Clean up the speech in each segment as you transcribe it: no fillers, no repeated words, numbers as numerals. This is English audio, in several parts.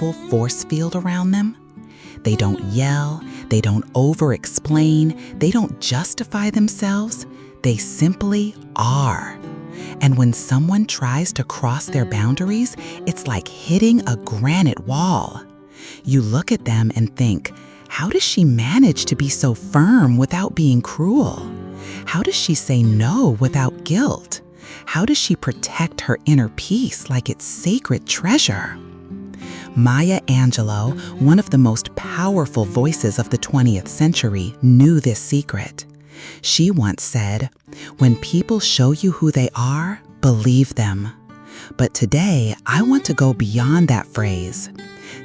invisible force field around them. They don't yell, they don't over-explain, they don't justify themselves. They simply are. And when someone tries to cross their boundaries, it's like hitting a granite wall. You look at them and think, how does she manage to be so firm without being cruel? How does she say no without guilt? How does she protect her inner peace like it's sacred treasure? Maya Angelou, one of the most powerful voices of the 20th century, knew this secret. She once said, "When people show you who they are, believe them." But today, I want to go beyond that phrase.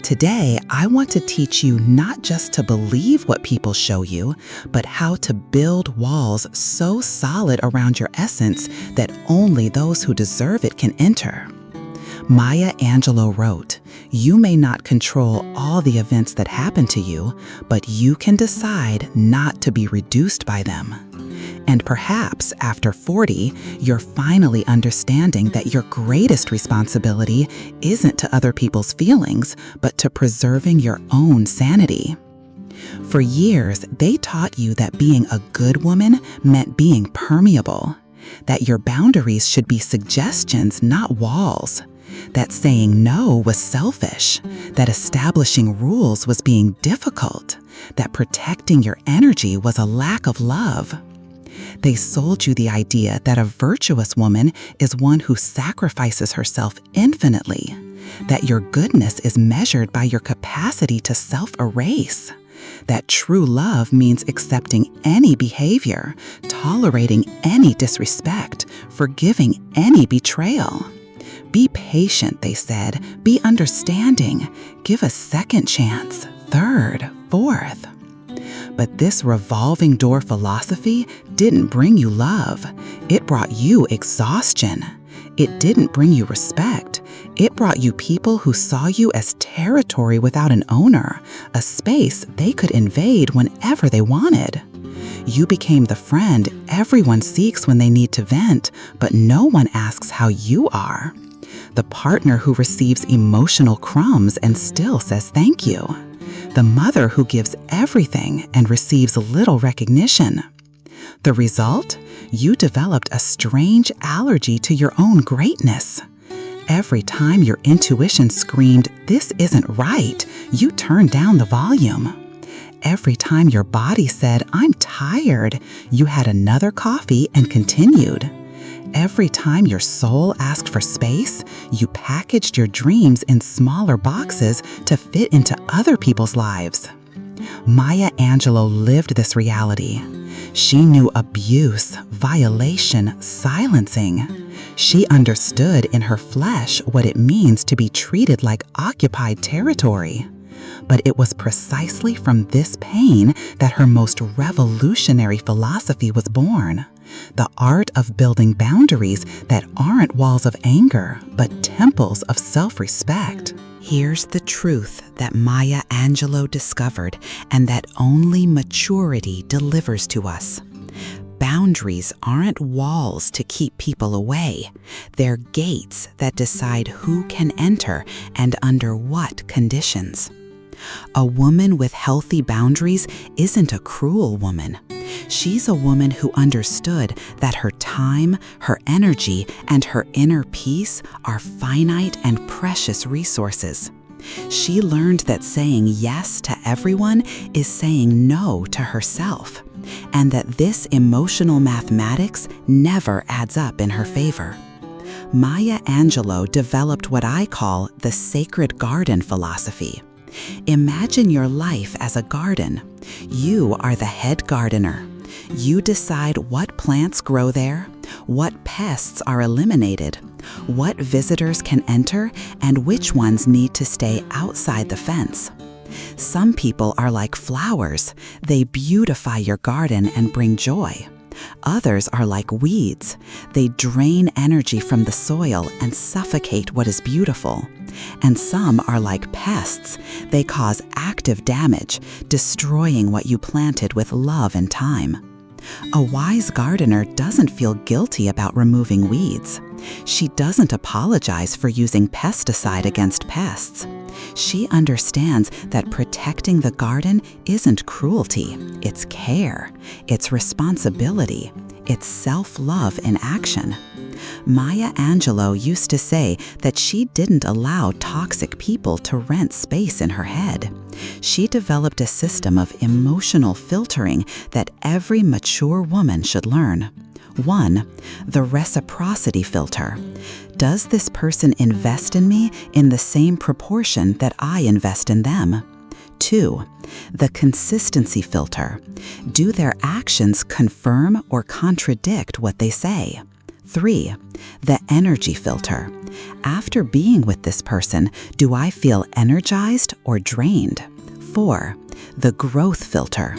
Today, I want to teach you not just to believe what people show you, but how to build walls so solid around your essence that only those who deserve it can enter. Maya Angelou wrote, "You may not control all the events that happen to you, but you can decide not to be reduced by them." And perhaps after 40, you're finally understanding that your greatest responsibility isn't to other people's feelings, but to preserving your own sanity. For years, they taught you that being a good woman meant being permeable, that your boundaries should be suggestions, not walls, that saying no was selfish, that establishing rules was being difficult, that protecting your energy was a lack of love. They sold you the idea that a virtuous woman is one who sacrifices herself infinitely, that your goodness is measured by your capacity to self-erase, that true love means accepting any behavior, tolerating any disrespect, forgiving any betrayal. Be patient, they said. Be understanding. Give a second chance, third, fourth. But this revolving door philosophy didn't bring you love. It brought you exhaustion. It didn't bring you respect. It brought you people who saw you as territory without an owner, a space they could invade whenever they wanted. You became the friend everyone seeks when they need to vent, but no one asks how you are. The partner who receives emotional crumbs and still says thank you. The mother who gives everything and receives little recognition. The result? You developed a strange allergy to your own greatness. Every time your intuition screamed, "This isn't right," you turned down the volume. Every time your body said, "I'm tired," you had another coffee and continued. Every time your soul asked for space, you packaged your dreams in smaller boxes to fit into other people's lives. Maya Angelou lived this reality. She knew abuse, violation, silencing. She understood in her flesh what it means to be treated like occupied territory. But it was precisely from this pain that her most revolutionary philosophy was born. The art of building boundaries that aren't walls of anger, but temples of self-respect. Here's the truth that Maya Angelou discovered and that only maturity delivers to us. Boundaries aren't walls to keep people away. They're gates that decide who can enter and under what conditions. A woman with healthy boundaries isn't a cruel woman. She's a woman who understood that her time, her energy, and her inner peace are finite and precious resources. She learned that saying yes to everyone is saying no to herself, and that this emotional mathematics never adds up in her favor. Maya Angelou developed what I call the sacred garden philosophy. Imagine your life as a garden. You are the head gardener. You decide what plants grow there, what pests are eliminated, what visitors can enter, and which ones need to stay outside the fence. Some people are like flowers. They beautify your garden and bring joy. Others are like weeds. They drain energy from the soil and suffocate what is beautiful. And some are like pests. They cause active damage, destroying what you planted with love and time. A wise gardener doesn't feel guilty about removing weeds. She doesn't apologize for using pesticide against pests. She understands that protecting the garden isn't cruelty, it's care, it's responsibility, it's self-love in action. Maya Angelou used to say that she didn't allow toxic people to rent space in her head. She developed a system of emotional filtering that every mature woman should learn. 1. The reciprocity filter. Does this person invest in me in the same proportion that I invest in them? 2. The consistency filter. Do their actions confirm or contradict what they say? 3. The energy filter. After being with this person, do I feel energized or drained? 4. The growth filter.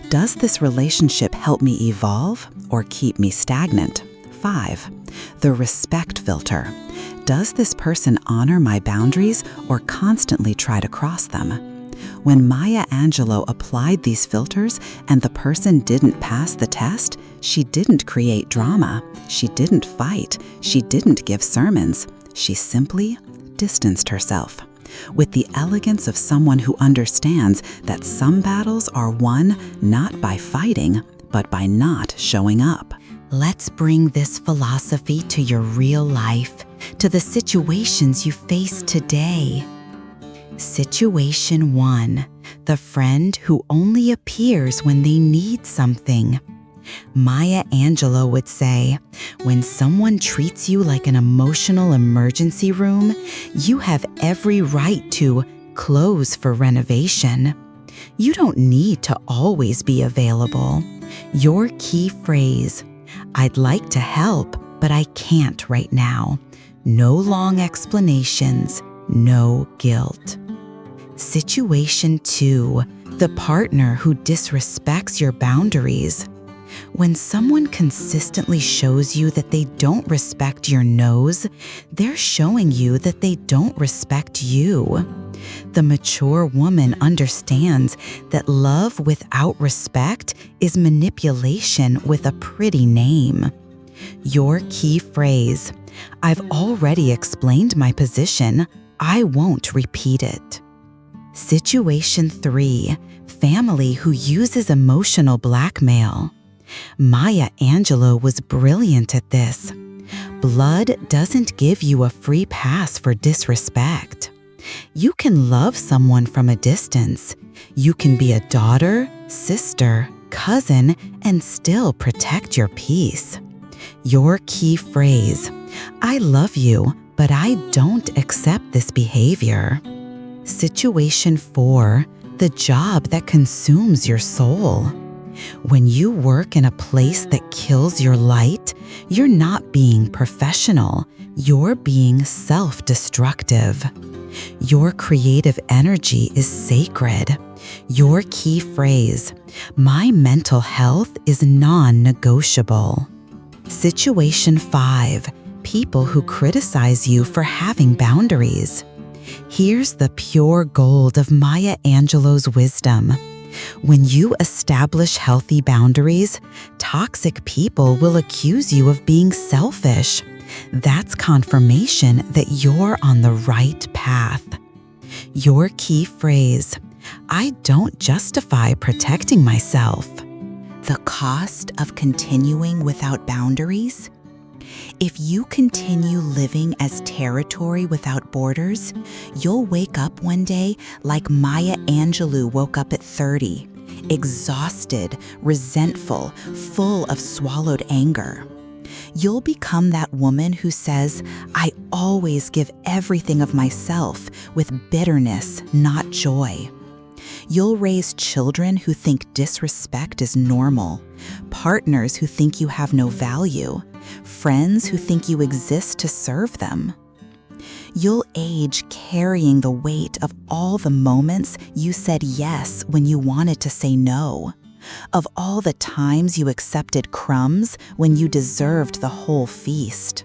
Does this relationship help me evolve or keep me stagnant? 5. The respect filter. Does this person honor my boundaries or constantly try to cross them? When Maya Angelou applied these filters and the person didn't pass the test, she didn't create drama, she didn't fight, she didn't give sermons. She simply distanced herself. With the elegance of someone who understands that some battles are won not by fighting, but by not showing up. Let's bring this philosophy to your real life, to the situations you face today. Situation 1. The friend who only appears when they need something. Maya Angelou would say, when someone treats you like an emotional emergency room, you have every right to close for renovation. You don't need to always be available. Your key phrase, I'd like to help, but I can't right now. No long explanations, no guilt. Situation 2. The partner who disrespects your boundaries. When someone consistently shows you that they don't respect your no's, they're showing you that they don't respect you. The mature woman understands that love without respect is manipulation with a pretty name. Your key phrase, I've already explained my position, I won't repeat it. Situation 3. Family who uses emotional blackmail. Maya Angelou was brilliant at this. Blood doesn't give you a free pass for disrespect. You can love someone from a distance. You can be a daughter, sister, cousin, and still protect your peace. Your key phrase, I love you, but I don't accept this behavior. Situation 4. The job that consumes your soul. When you work in a place that kills your light, you're not being professional, you're being self-destructive. Your creative energy is sacred. Your key phrase, my mental health is non-negotiable. Situation 5. People who criticize you for having boundaries. Here's the pure gold of Maya Angelou's wisdom. When you establish healthy boundaries, toxic people will accuse you of being selfish. That's confirmation that you're on the right path. Your key phrase, I don't justify protecting myself. The cost of continuing without boundaries? If you continue living as territory without borders, you'll wake up one day like Maya Angelou woke up at 30, exhausted, resentful, full of swallowed anger. You'll become that woman who says, I always give everything of myself with bitterness, not joy. You'll raise children who think disrespect is normal, partners who think you have no value, friends who think you exist to serve them. You'll age carrying the weight of all the moments you said yes when you wanted to say no, of all the times you accepted crumbs when you deserved the whole feast,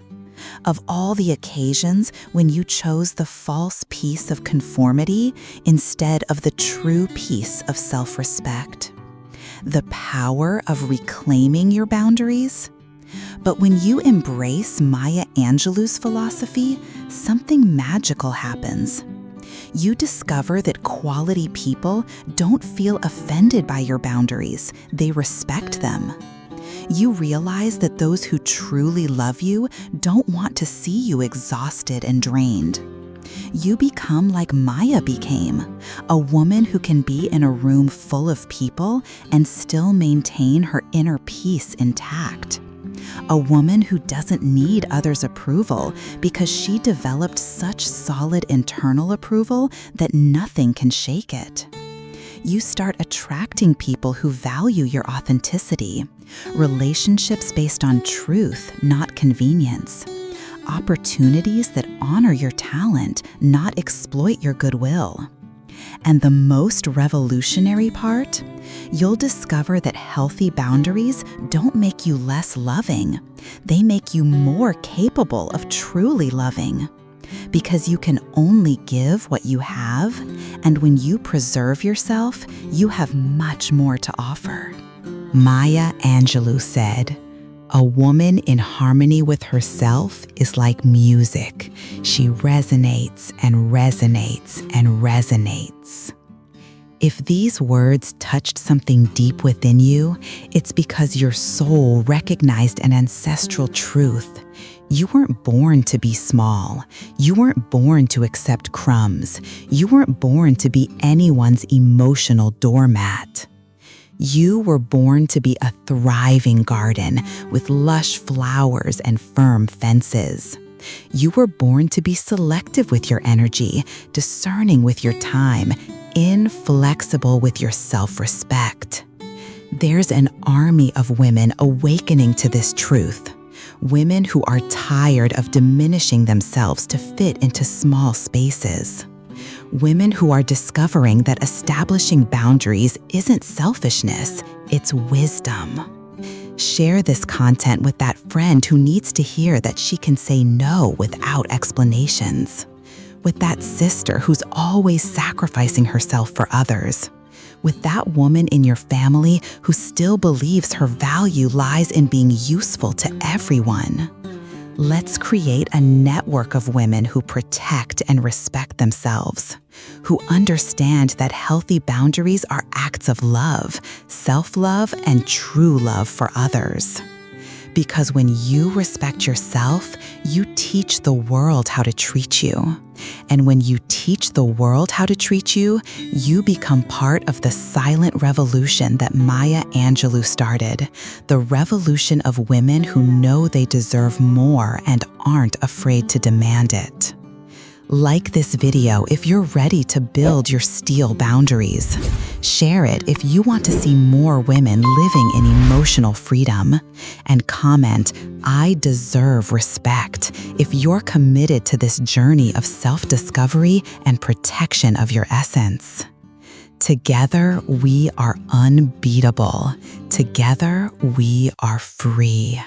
of all the occasions when you chose the false peace of conformity instead of the true peace of self-respect. the power of reclaiming your boundaries. But when you embrace Maya Angelou's philosophy, something magical happens. You discover that quality people don't feel offended by your boundaries, they respect them. You realize that those who truly love you don't want to see you exhausted and drained. You become like Maya became, a woman who can be in a room full of people and still maintain her inner peace intact. A woman who doesn't need others' approval because she developed such solid internal approval that nothing can shake it. You start attracting people who value your authenticity, relationships based on truth, not convenience, opportunities that honor your talent, not exploit your goodwill. And the most revolutionary part? You'll discover that healthy boundaries don't make you less loving. They make you more capable of truly loving. Because you can only give what you have, and when you preserve yourself, you have much more to offer. Maya Angelou said, "A woman in harmony with herself is like music. She resonates and resonates and resonates." If these words touched something deep within you, it's because your soul recognized an ancestral truth. You weren't born to be small. You weren't born to accept crumbs. You weren't born to be anyone's emotional doormat. You were born to be a thriving garden with lush flowers and firm fences. You were born to be selective with your energy, discerning with your time, inflexible with your self-respect. There's an army of women awakening to this truth. Women who are tired of diminishing themselves to fit into small spaces. Women who are discovering that establishing boundaries isn't selfishness, it's wisdom. Share this content with that friend who needs to hear that she can say no without explanations. With that sister who's always sacrificing herself for others. With that woman in your family who still believes her value lies in being useful to everyone. Let's create a network of women who protect and respect themselves, who understand that healthy boundaries are acts of love, self-love, and true love for others. Because when you respect yourself, you teach the world how to treat you. And when you teach the world how to treat you, you become part of the silent revolution that Maya Angelou started, the revolution of women who know they deserve more and aren't afraid to demand it. Like this video if you're ready to build your steel boundaries. Share it if you want to see more women living in emotional freedom. And comment, "I deserve respect," if you're committed to this journey of self-discovery and protection of your essence. Together, we are unbeatable. Together, we are free.